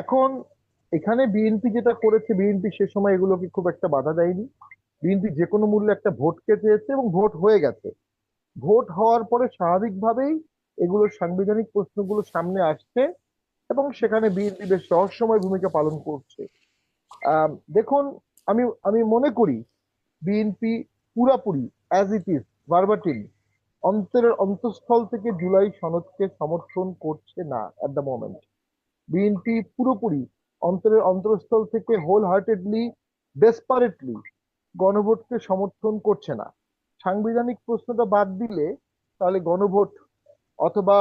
এখন এখানে বিএনপি যেটা করেছে, বিএনপি সে সময় এগুলোকে খুব একটা বাধা দেয়নি। বিএনপি যে কোনো মূল্যে একটা ভোটকে চেয়েছে এবং ভোট হয়ে গেছে। ভোট হওয়ার পরে স্বাভাবিকভাবেই এগুলোর সাংবিধানিক প্রশ্নগুলো সামনে আসছে এবং সেখানে বিএনপি বেশ রহস্যময় ভূমিকা পালন করছে। দেখুন, আমি আমি মনে করি বিএনপি পুরাপুরি অ্যাজ ইট ইজ ভার্বাটিম অন্তরের অন্তঃস্থল থেকে জুলাই সনদকে সমর্থন করছে না এট দ্য মোমেন্ট। বিএনপি পুরোপুরি অন্তরের অন্তঃস্থল থেকে হোল হার্টেডলি, ডেসপারেটলি গণভোটকে সমর্থন করছে না। সাংবিধানিক প্রশ্নটা বাদ দিলে তাহলে অথবা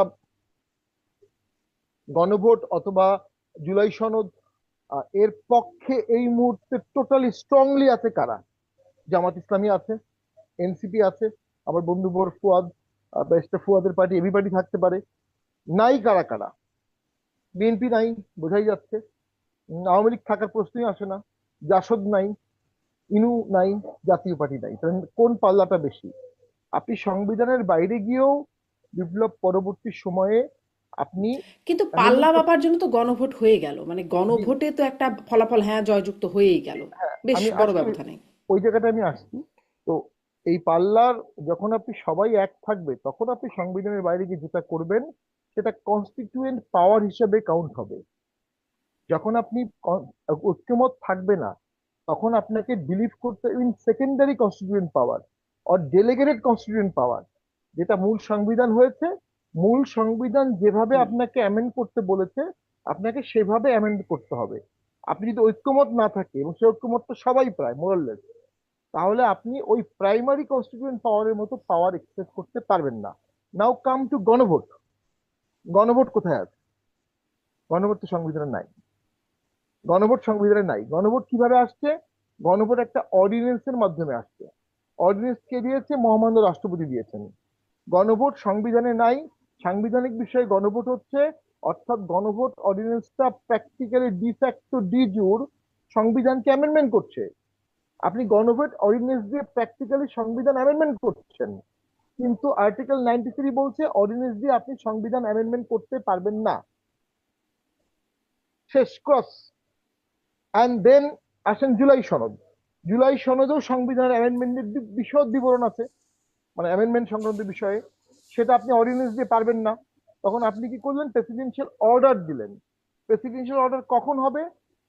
গণভোট অথবা জুলাই সনদ, এর পক্ষে এই মুহূর্তে টোটালি স্ট্রংলি আছে কারা? জামাত ইসলামী আছে, এনসিপি আছে, আবার বন্ধুবর ফুয়াদ, ব্যারিস্টার ফুয়াদের পার্টি, এবি পার্টি থাকতে পারে। নাই কারা কারা? বিএনপি নাই, বোঝাই যাচ্ছে। আওয়ামী লীগ থাকার প্রশ্নই আসে না। জাসদ নাই, ইনু নাই, জাতীয় পার্টি নাই। তাহলে কোন পাল্লাটা বেশি? আপনি সংবিধানের বাইরে গিয়েও বিপ্লব পরবর্তী সময়ে আপনি কিন্তু পাল্লা অ্যামেন্ডমেন্ট করতে। মাপার জন্য তো গণভোট হয়ে গেল, মানে জি, গণভোটে তো একটা ফলাফল হ্যাঁ জয়যুক্ত হয়েই গেল, হ্যাঁ, বেশ আমি বড় আসছি, ব্যবধানে। ওই জায়গাটা আমি আসছি। তো এই পাল্লার যখন আপনি সবাই এক থাকবে তখন আপনি সংবিধানের বাইরে গিয়ে যেটা করবেন সেটা কনস্টিটিউয়েন্ট পাওয়ার হিসেবে কাউন্ট হবে। যখন আপনি ঐক্যমত থাকবে না তখন আপনাকে বিলিভ করতে in secondary constituent power or delegated constituent পাওয়ার। যেটা মূল সংবিধান হয়েছে, মূল সংবিধান যেভাবে হুম। আপনাকে অ্যামেন্ড করতে বলেছে আপনাকে সেভাবে অ্যামেন্ড করতে হবে। আপনি যদি ঐক্যমত না থাকে, এবং সেই ঐক্যমত তো সবাই প্রায় মোরাললেস, তাহলে আপনি ওই প্রাইমারি কনস্টিটিউয়েন্ট পাওয়ারের মতো পাওয়ার এক্সেস করতে পারবেন না। নাও কাম টু গণভোট। গণভোট কোথায় আছে? গণভোট তো সংবিধানে নাই। গণভোট সংবিধানে নাই। গণভোট কিভাবে আসছে? গণভোট একটা অর্ডিন্যান্সের মাধ্যমে আসছে। অর্ডিন্যান্স কে দিয়েছে? মহামান্য রাষ্ট্রপতি দিয়েছেন। গণভোট সংবিধানে নাই। সাংবিধানিক বিষয়ে গণভোট হচ্ছে, অর্থাৎ গণভোট অর্ডিন্যান্সটা প্র্যাকটিক্যালি ডিফ্যাক্টো ডি জুর সংবিধানকে অ্যামেন্ডমেন্ট করছে। আপনি গণভোট অর্ডিন্যান্স দিয়ে প্র্যাকটিক্যালি সংবিধান অ্যামেন্ডমেন্ট করছেন, কিন্তু আর্টিকেল 93 বলছে অর্ডিন্যান্স দিয়ে আপনি সংবিধান অ্যামেন্ডমেন্ট করতে পারবেন না। শেষ, ক্রস। অ্যান্ড দেন আসেন জুলাই সনদ। জুলাই সনদেও সংবিধানের অ্যামেন্ডমেন্টের বিশদ বিবরণ আছে, মানে অ্যামেন্ডমেন্ট সংক্রান্ত বিষয়ে। সেটা আপনি অর্ডিন্যান্স দিয়ে পারবেন না। তখন আপনি কি করলেন? প্রেসিডেন্সিয়াল অর্ডার দিলেন। প্রেসিডেন্সিয়াল অর্ডার কখন হবে?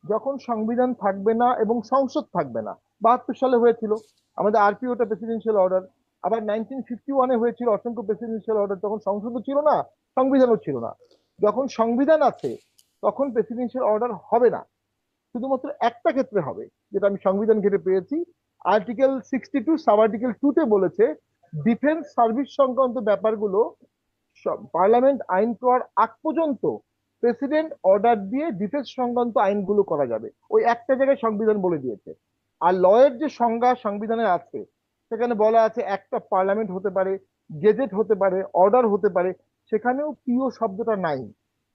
যখন সংবিধান থাকবে না এবং সংসদ থাকবে না। 72 সালে হয়েছিল আমাদের আরপিওটা প্রেসিডেন্সিয়াল অর্ডার। আবার 1951-এ হয়েছিল অসংখ্য প্রেসিডেন্সিয়াল অর্ডার, তখন সংসদও ছিল না, সংবিধানও ছিল না। যখন সংবিধান আছে তখন প্রেসিডেন্সিয়াল অর্ডার হবে না। শুধুমাত্র একটা ক্ষেত্রে হবে, যেটা আমি সংবিধান ঘেটে পেয়েছি। আর্টিকেল 62 সাব আর্টিকেল 2-তে বলেছে ডিফেন্স সার্ভিস সংক্রান্ত ব্যাপারগুলো পার্লামেন্ট আইন করার আগ পর্যন্ত প্রেসিডেন্ট অর্ডার দিয়ে ডিফেন্স সংক্রান্ত আইনগুলো করা যাবে। ওই একটা জায়গায় সংবিধান বলে দিয়েছে। আর লয়ের যে সংজ্ঞা সংবিধানে আছে সেখানে বলা আছে একটা পার্লামেন্ট হতে পারে, গেজেট হতে পারে, অর্ডার হতে পারে। সেখানেও পিও শব্দটা নাই।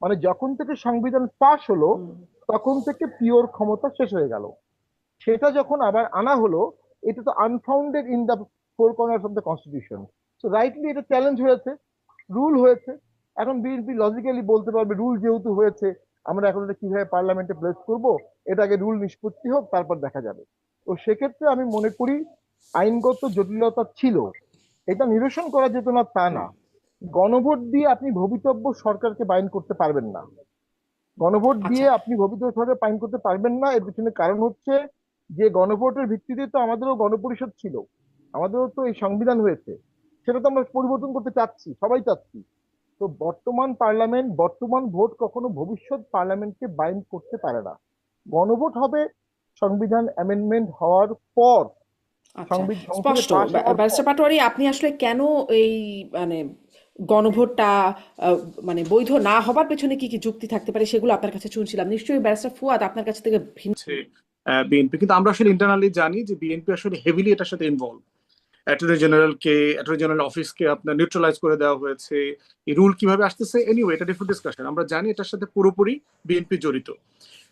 মানে যখন থেকে সংবিধান পাশ হলো হুম। তখন থেকে পিওর ক্ষমতা শেষ হয়ে গেল। সেটা যখন আবার আনা হলো, এটা তো unfounded in the four corners of the constitution. So rightly এটা চ্যালেঞ্জ হয়েছে, রুল হয়েছে। এখন বিএনপি লজিক্যালি বলতে পারবে রুল যেহেতু হয়েছে আমরা এখন এটা কিভাবে পার্লামেন্টে প্লেস করব, এটা আগে রুল নিষ্পত্তি হোক তারপর দেখা যাবে। তো সেক্ষেত্রে আমি মনে করি আইনগত জটিলতা ছিল, এটা নিরসন করা যেত না তা হুম। না। গণভোট দিয়ে আপনি ভবিতব্য সরকারকে বাইন্ড করতে পারবেন না। গণভোট আচ্ছা। দিয়ে আপনি ভবিষ্যৎ সরকার পাইন করতে পারবেন না। এর পিছনে কারণ হচ্ছে যে গণভোটের ভিত্তিতে তো আমাদেরও গণপরিষদ ছিল, আমাদেরও তো এই সংবিধান হয়েছে। সেটা তো আমরা পরিবর্তন করতে চাচ্ছি, সবাই চাচ্ছি। তো বর্তমান পার্লামেন্ট, বর্তমান ভোট কখনো ভবিষ্যৎ পার্লামেন্টকে বাইন্ড করতে পারে না। গণভোট হবে সংবিধান অ্যামেন্ডমেন্ট হওয়ার পর, আচ্ছা, সংসদে স্পষ্ট। পাশ হওয়ার পর। ব্যারিস্টার পাটোয়ারি, আপনি আসলে কেন এই মানে গণভোটটা আহ, মানে বৈধ না হবার পেছনে কি কি যুক্তি থাকতে পারে সেগুলো আপনার কাছে শুনছিলাম, নিশ্চয়ই ব্যারিস্টার ফুয়াদ আপনার কাছ থেকে ভিন্ন। হচ্ছে বিএনপি, কিন্তু আমরা আসলে ইন্টারনালি জানি যে বিএনপি আসলে হেভিলি এটার সাথে ইনভলভ। অ্যাটর্নি জেনারেল অফিসকে আপনার নিউট্রালাইজ করে দেওয়া হয়েছে। এই রুল কিভাবে আসতেছে, এনিওয়ে এটা ডিফারেন্ট ডিসকাশন, আমরা জানি এটার সাথে পুরোপুরি বিএনপি জড়িত।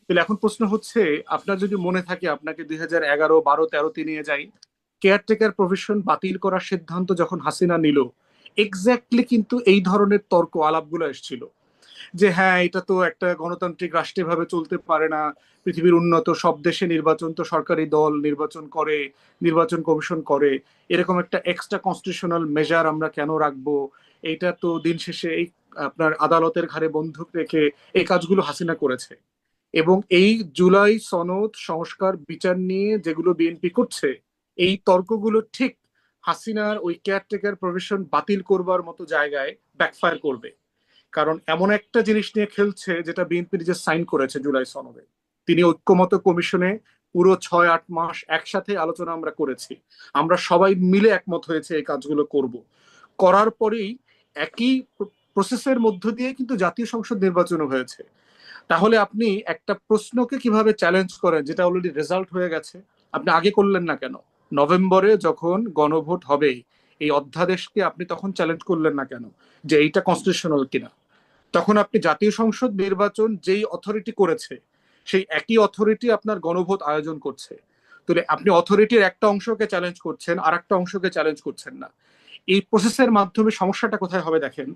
তাহলে এখন প্রশ্ন হচ্ছে, আপনার যদি মনে থাকে আপনাকে 2011, 12, 13 নিয়ে যাই, কেয়ারটেকার প্রভিশন বাতিল করার সিদ্ধান্ত যখন হাসিনা নিল, এক্স্যাক্টলি কিন্তু এই ধরনের তর্ক আলাপগুলো এসেছিল। যে হ্যাঁ এটা তো একটা গণতান্ত্রিক রাষ্ট্রে ভাবে চলতে পারে না, পৃথিবীর উন্নত সব দেশে নির্বাচন তো সরকারি দল নির্বাচন করে, নির্বাচন কমিশন করে, এরকম একটা এক্সট্রা কনস্টিটিউশনাল মেজার আমরা কেন রাখবো? এইটা তো দিন শেষে এই আপনার আদালতের ঘাড়ে বন্দুক রেখে এই কাজগুলো হাসিনা করেছে। এবং এই জুলাই সনদ সংস্কার বিচার নিয়ে যেগুলো বিএনপি করছে, এই তর্কগুলো ঠিক হাসিনার ওই কেয়ারটেকার প্রভিশন বাতিল করবার মতো জায়গায় ব্যাকফায়ার করবে। কারণ এমন একটা জিনিস নিয়ে খেলছে যেটা বিএনপি নিজে সাইন করেছে জুলাই সনদে। তিনি ঐক্যমত কমিশনে পুরো 6-8 মাস একসাথে আলোচনা আমরা করেছি, আমরা সবাই মিলে একমত হয়েছে এই কাজগুলো করব। করার পরেই একই প্রসেসের মধ্য দিয়ে কিন্তু জাতীয় সংসদ নির্বাচনও হয়েছে। তাহলে আপনি একটা প্রশ্নকে কিভাবে চ্যালেঞ্জ করেন যেটা অলরেডি রেজাল্ট হয়ে গেছে? আপনি আগে করলেন না কেন? নভেম্বরে যখন গণভোট হবে এই অধ্যাদেশকে আপনি তখন চ্যালেঞ্জ করলেন না কেন যে এইটা কনস্টিটিউশনাল কিনা? তখন আপনি জাতীয় সংসদ নির্বাচন যেই অথরিটি করেছে সেই একই অথরিটি আপনার গণভোট আয়োজন করছে। তাহলে আপনি অথরিটির একটা অংশকে চ্যালেঞ্জ করছেন, আর একটা অংশকে চ্যালেঞ্জ করছেন না। এই প্রসেসের মাধ্যমে সমস্যাটা কোথায় হবে দেখেন,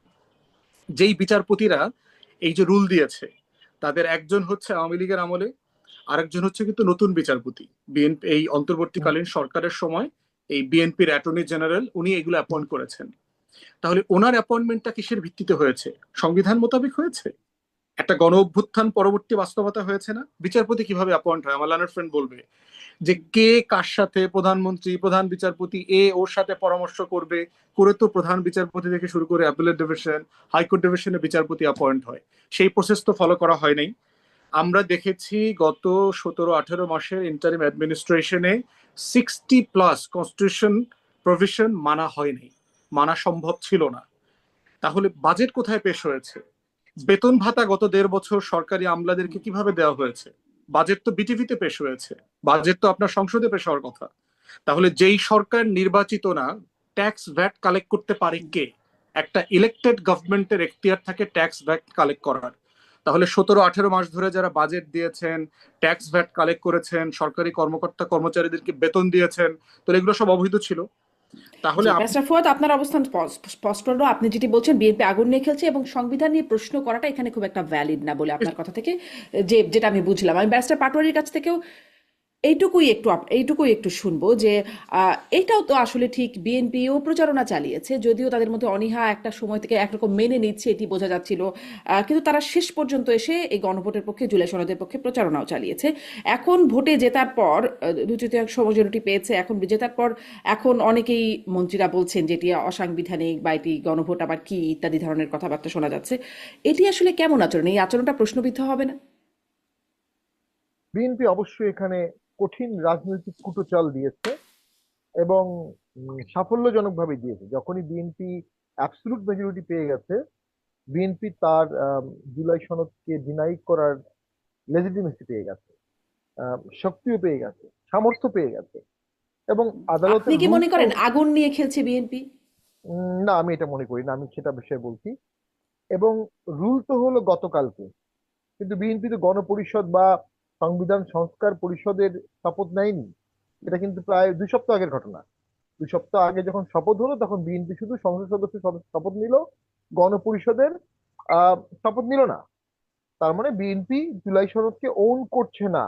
যেই বিচারপতিরা এই যে রুল দিয়েছে তাদের একজন হচ্ছে আওয়ামী লীগের আমলে, আরেকজন হচ্ছে কিন্তু নতুন বিচারপতি। বিএনপি এই অন্তর্বর্তীকালীন সরকারের সময় এই বিএনপির অ্যাটর্নি জেনারেল উনি এগুলো অ্যাপয়েন্ট করেছেন। তাহলে ওনার অ্যাপয়েন্টমেন্টটা কিসের ভিত্তিতে হয়েছে? সংবিধান মোতাবেক হয়েছে? একটা গণ অভ্যুত্থান পরবর্তী বাস্তবতা হয়েছে না? বিচারপতি কিভাবে অ্যাপয়েন্ট হয়? আমার লার্নার ফ্রেন্ড বলবে যে কে কার সাথে, প্রধানমন্ত্রী প্রধান বিচারপতি এ ওর সাথে পরামর্শ করবে, করে তো প্রধান বিচারপতি থেকে শুরু করে অ্যাপিলেট ডিভিশন, হাইকোর্ট ডিভিশনে বিচারপতি অ্যাপয়েন্ট হয়। সেই প্রসেস তো ফলো করা হয় নাই। আমরা দেখেছি গত 17-18 মাসের ইন্টারিম অ্যাডমিনিস্ট্রেশনে 60+ কনস্টিটিউশন প্রভিশন মানা হয়নি, মানা সম্ভব ছিল না। তাহলে বাজেট কোথায় পেশ হয়েছে? বেতন ভাতা গত 1.5 বছর সরকারি আমলাদেরকে কিভাবে দেওয়া হয়েছে? বাজেট তো বিটিভিতে পেশ হয়েছে, বাজেট তো আপনার সংসদে পেশ হওয়ার কথা। তাহলে যেই সরকার নির্বাচিত না, ট্যাক্স ভ্যাট কালেক্ট করতে পারে কে? একটা ইলেক্টেড গভর্নমেন্টের এখতিয়ার থাকে ট্যাক্স ভ্যাট কালেক্ট করার। তাহলে 17-18 মাস ধরে যারা বাজেট দিয়েছেন, ট্যাক্স ভ্যাট কালেক্ট করেছেন, সরকারি কর্মকর্তা কর্মচারীদেরকে বেতন দিয়েছেন, তো এগুলো সব অবৈধ ছিল। তাহলে জি ব্যারিস্টার ফুয়াদ, আপনার অবস্থান স্পষ্ট হলো। আপনি যেটি বলছেন বিএনপি আগুন নিয়ে খেলছে এবং সংবিধান নিয়ে প্রশ্ন করাটা এখানে খুব একটা ভ্যালিড না বলে আপনার কথা থেকে যেটা আমি বুঝলাম। আমি ব্যারিস্টার পাটোয়ারির কাছ থেকেও এইটুকুই একটু শুনবো যে এইটাও তো আসলে ঠিক, বিএনপিও প্রচারণা চালিয়েছে, যদিও তাদের মধ্যে অনীহা একটা সময় থেকে একরকম মেনে নিচ্ছে এটি বোঝা যাচ্ছিল, কিন্তু তারা শেষ পর্যন্ত এসে এই গণভোটের পক্ষে, জুলাই সনদের পক্ষে প্রচারণাও চালিয়েছে। এখন ভোটে জেতার পর 2/3 মেজরিটি পেয়েছে, এখন জেতার পর এখন অনেকেই মন্ত্রীরা বলছেন যে এটি অসাংবিধানিক বা এটি গণভোট আবার কি ইত্যাদি ধরনের কথাবার্তা শোনা যাচ্ছে। এটি আসলে কেমন আচরণ? এই আচরণটা প্রশ্নবিদ্ধ হবে না? বিএনপি অবশ্যই এখানে কঠিন রাজনৈতিক কুটচাল দিয়েছে এবং সাফল্যজনকভাবে দিয়েছে। যখনই বিএনপি অ্যাবসলুট মেজরিটি পেয়ে গেছে, বিএনপি তার জুলাই সনদকে ডিনাই করার লেজিটিমেসি পেয়ে গেছে, শক্তিও পেয়ে গেছে, সামর্থ্য পেয়ে গেছে। এবং আপনি আদালতের কি রুল মনে তো করেন আগুন নিয়ে খেলছে বিএনপি? না, আমি এটা মনে করি না, আমি সেটা বিষয়ে বলছি। এবং রুল তো হলো গতকালকে, কিন্তু বিএনপি তো গণপরিষদ বা সংবিধান সংস্কার পরিষদের শপথ নেয়নি। এটা কিন্তু প্রায় 2 সপ্তাহ আগের ঘটনা। 2 সপ্তাহ আগে যখন শপথ হলো তখন বিএনপি শুধু সংসদ সদস্য শপথ নিল, গণপরিষদের শপথ নিল না। তার মানে বিএনপি জুলাই সনদকে ওন করছে না।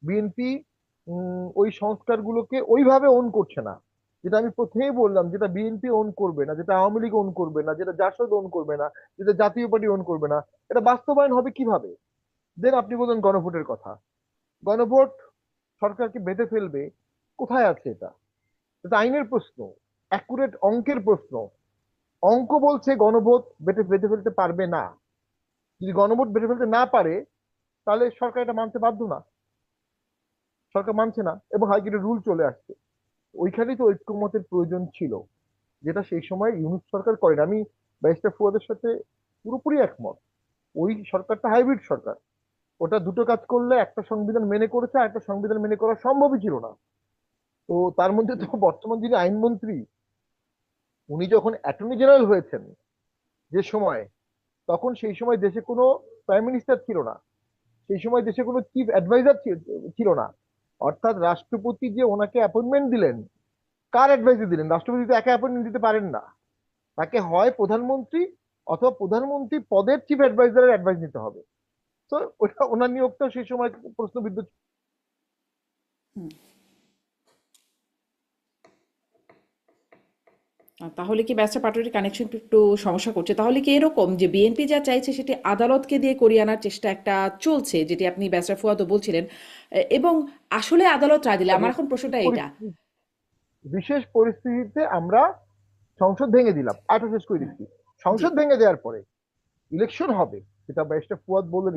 বিএনপি ওই সংস্কারগুলোকে ওইভাবে ওন করছে না, যেটা আমি প্রথমেই বললাম, যেটা বিএনপি ওন করবে না, যেটা আওয়ামী লীগ ওন করবে না, যেটা জাসদ ওন করবে না, যেটা জাতীয় পার্টি ওন করবে না, এটা বাস্তবায়ন হবে কিভাবে? দেন আপনি বললেন গণভোটের কথা। গণভোট সরকারকে বেঁধে ফেলবে, কোথায় আছে এটা? এটা আইনের প্রশ্ন, অ্যাকুরেট অঙ্কের প্রশ্ন। অঙ্ক বলছে গণভোট বেঁধে বেঁধে ফেলতে পারবে না। যদি গণভোট বেঁধে ফেলতে না পারে, তাহলে সরকার এটা মানতে বাধ্য না। সরকার মানছে না এবং হাইকোর্টের রুল চলে আসছে। ওইখানেই তো ঐক্যমতের প্রয়োজন ছিল, যেটা সেই সময় ইউনুস সরকার করেন। আমি ব্যারিস্টার ফুয়াদের সাথে পুরোপুরি একমত। ওই সরকারটা হাইব্রিড সরকার। ওটা দুটো কাজ করলে, একটা সংবিধান মেনে করেছে আর একটা সংবিধান মেনে করা সম্ভবই ছিল না। তো তার মধ্যে তো বর্তমান যিনি আইনমন্ত্রী, উনি যখন অ্যাটর্নি জেনারেল হয়েছেন যে সময়, তখন সেই সময় দেশে কোনো প্রাইম মিনিস্টার ছিল না, সেই সময় দেশে কোনো চিফ অ্যাডভাইজার ছিল না। অর্থাৎ রাষ্ট্রপতি যে ওনাকে অ্যাপয়েন্টমেন্ট দিলেন, কার অ্যাডভাইসে দিলেন? রাষ্ট্রপতি তো একা অ্যাপয়েন্টমেন্ট দিতে পারেন না। তাকে হয় প্রধানমন্ত্রী অথবা প্রধানমন্ত্রী পদের চিফ অ্যাডভাইজারের অ্যাডভাইস নিতে হবে। তো ওটা ওনার নিয়োগটা সেই সময় প্রশ্নবিদ্ধ। তাহলে কি ব্যারিস্টার পাটোয়ারির কানেকশন একটু সমস্যা করছে? তাহলে কি এরকম যে বিএনপি যা চাইছে সেটি আদালতকে দিয়ে করিয়ে আনার চেষ্টা একটা চলছে, যেটি আপনি ব্যারিস্টার ফুয়াদও বলছিলেন, এবং আসলে আদালত রায় দিলে, আমার এখন প্রশ্নটা এটা। বিশেষ পরিস্থিতিতে আমরা সংসদ ভেঙে দিলাম, আটা শেষ করে দিচ্ছি। সংসদ ভেঙে দেওয়ার পরে ইলেকশন হবে, যেটা ব্যারিস্টার ফুয়াদ বললেন,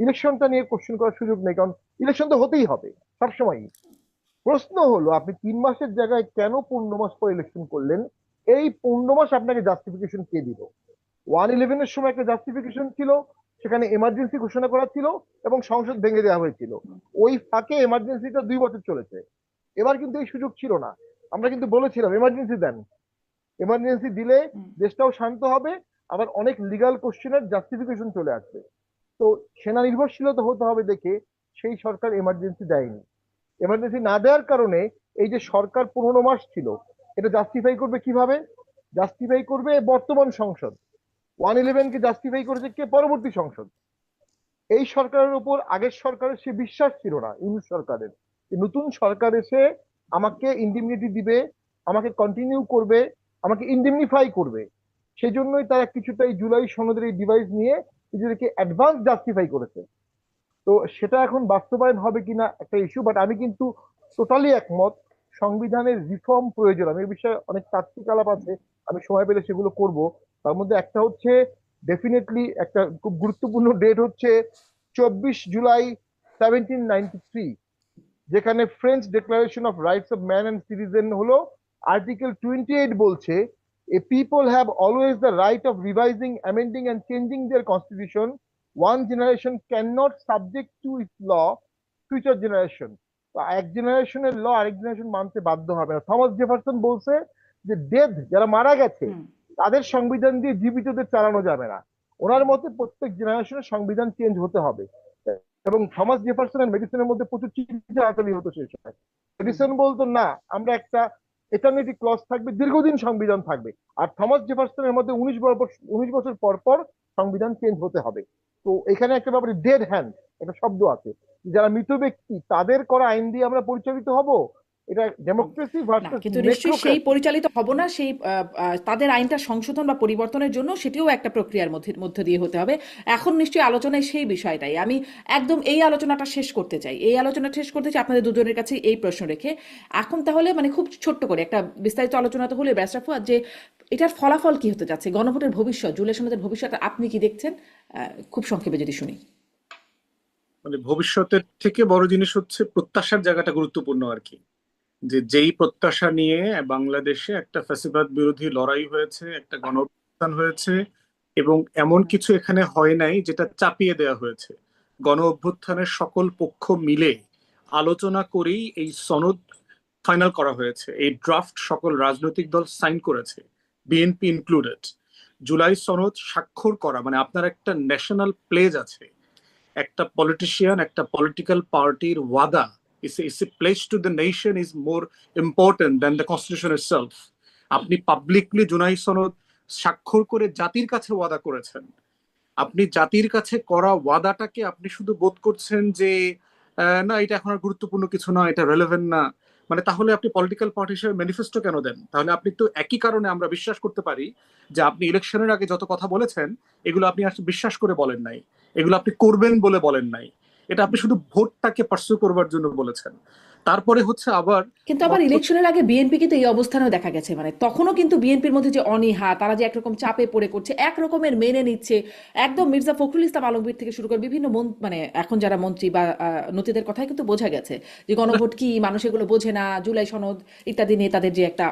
ইলেকশনটা নিয়ে কোশ্চেন করার সুযোগ নেই, কারণ ইলেকশন তো হতেই হবে সবসময়ই। প্রশ্ন হলো আপনি 3 মাসের জায়গায় কেন 15 মাস পর ইলেকশন করলেন? এই 15 মাস আপনাকে জাস্টিফিকেশন কে দিল? 111-এর সময় একটা জাস্টিফিকেশন ছিল, সেখানে এমার্জেন্সি ঘোষণা করা ছিল এবং সংসদ ভেঙে দেওয়া হয়েছিল। ওই ফাঁকে এমার্জেন্সিটা 2 বছর চলেছে। এবার কিন্তু এই সুযোগ ছিল না। আমরা কিন্তু বলেছিলাম এমার্জেন্সি দেন, এমার্জেন্সি দিলে দেশটাও শান্ত হবে, আবার অনেক লিগাল কোশ্চেনের জাস্টিফিকেশন চলে আসবে। তো সেনা নির্ভরশীলতা হতে হবে দেখে সেই সরকার এমার্জেন্সি দেয়নি। এমার্জেন্সি না দেওয়ার কারণে এই যে সরকার 15 মাস ছিল, এটা জাস্টিফাই করবে কিভাবে? জাস্টিফাই করবে বর্তমান সংসদ। 111-কে জাস্টিফাই করেছে কে? পরবর্তী সংসদ। এই সরকারের উপর আগের সরকারের সে বিশ্বাস ছিল না, ইউনূস সরকারের। নতুন সরকার এসে আমাকে ইন্ডিমনিটি দিবে, আমাকে কন্টিনিউ করবে, আমাকে ইন্ডিমনিফাই করবে। সেই জন্যই তারা কিছুটা এই জুলাই সনদের এই ডিভাইস নিয়ে নিজেদেরকে অ্যাডভান্স জাস্টিফাই করেছে। তো সেটা এখন বাস্তবায়ন হবে কিনা একটা ইস্যু, বাট আমি কিন্তু টোটালি একমত, সংবিধানের রিফর্ম প্রয়োজন। আমি এই বিষয়ে অনেক তাত্ত্বিক আলাপ আছে, আমি সময় পেলে সেগুলো করব। তার মধ্যে একটা হচ্ছে ডেফিনেটলি একটা খুব গুরুত্বপূর্ণ ডেট হচ্ছে 24 জুলাই 1793, যেখানে French declaration of rights of man and citizen হলো আর্টিকেল 28 বলছে, a people have always the right of revising, amending and changing their constitution. One generation can not subject to its law future generation. এক জেনারেশনের ল আরেক generation মানতে বাধ্য হবে না। Thomas Jefferson বলছে যে ডেথ, যারা মারা গেছে তাদের সংবিধান দিয়ে জীবিতদের চালানো যাবে না। ওনার মতে প্রত্যেক জেনারেশনের সংবিধান চেঞ্জ হতে হবে। এবং থমাস জেফারসনের মেডিসিনের মধ্যে প্রচুর চিঠি হতো সেই সময়। মেডিসন বলতো না, আমরা একটা এটার্নিটি ক্লজ থাকবে, দীর্ঘদিন সংবিধান থাকবে। আর থমাস জেফারসনের মধ্যে 19 বছর পর পর সংবিধান চেঞ্জ হতে হবে। তো এখানে একটা ব্যাপারে ডেড হ্যান্ড একটা শব্দ আছে, যারা মৃত ব্যক্তি তাদের করা আইন দিয়ে আমরা পরিচালিত হব, এটা ডেমোক্রেসি না, ভার্সেস কিন্তু নিশ্চয়ই সেই পরিচালিত হব না, সেই তাদের আইনটা সংশোধন বা পরিবর্তনের জন্য সেটিও একটা প্রক্রিয়ার মধ্যে দিয়ে হতে হবে। এখন নিশ্চয়ই আলোচনায় সেই বিষয়টাই আমি একদম এই আলোচনাটা শেষ করতে চাই। আপনাদের দুজনের কাছে এই প্রশ্ন রেখে এখন তাহলে মানে খুব ছোট্ট করে একটা বিস্তারিত আলোচনা তো হলে ব্যারিস্টার ফুয়াদ, যে এটার ফলাফল কি হতে যাচ্ছে, গণভোটের ভবিষ্যৎ, জুলাই সনদের ভবিষ্যৎ আপনি কি দেখছেন? খুব সংক্ষেপে যদি শুনি। মানে ভবিষ্যতের থেকে বড় জিনিস হচ্ছে প্রত্যাশার জায়গাটা গুরুত্বপূর্ণ আর কি। যে যেই প্রত্যাশা নিয়ে বাংলাদেশে একটা ফ্যাসিবাদ বিরোধী লড়াই হয়েছে, একটা গণ অভ্যুত্থান হয়েছে, এবং এমন কিছু এখানে হয় নাই যেটা চাপিয়ে দেওয়া হয়েছে। গণ অভ্যুত্থানের সকল পক্ষ মিলে আলোচনা করেই এই সনদ ফাইনাল করা হয়েছে। এই ড্রাফট সকল রাজনৈতিক দল সাইন করেছে, বিএনপি ইনক্লুডেড। জুলাই সনদ স্বাক্ষর করা মানে আপনার একটা ন্যাশনাল প্লেজ আছে, একটা পলিটিশিয়ান, একটা পলিটিক্যাল পার্টির ওয়াদা is a pledge to the nation is more important than the constitution itself. আপনি পাবলিকলি জুলাই সনদ স্বাক্ষর করে জাতির কাছে ওয়াদা করেছেন। আপনি জাতির কাছে করা ওয়াদাটাকে আপনি শুধু বোধ করছেন যে না এটা এখন আর গুরুত্বপূর্ণ কিছু না, এটা রেলেভেন্ট না, মানে তাহলে আপনি পলিটিক্যাল পার্টি হিসেবে ম্যানিফেস্টো কেন দেন? তাহলে আপনি তো একই কারণে আমরা বিশ্বাস করতে পারি যে আপনি ইলেকশনের আগে যত কথা বলেছেন এগুলো আপনি আসলে বিশ্বাস করে বলেন নাই, এগুলো আপনি করবেন বলে বলেন নাই, এটা আপনি শুধু ভোটটাকে পার্সু করবার জন্য বলেছেন। তারপরে হচ্ছে আবার কিন্তু আবার ইলেকশনের আগে বিএনপি কিন্তু এই অবস্থানেও দেখা গেছে, মানে তখনও কিন্তু বিএনপির মধ্যে যে অনীহা, তারা যে একরকম চাপে পড়ে করছে, একরকমের মেনে নিচ্ছে, একদম মির্জা ফখরুল ইসলাম আলমগীর থেকে শুরু করে বিভিন্ন মানে এখন যারা মন্ত্রী বা নতীদের কথাই কিন্তু বোঝা গেছে যে গণভোট কি, মানুষ এগুলো বোঝে না, জুলাই সনদ ইত্যাদি নিয়ে তাদের যে একটা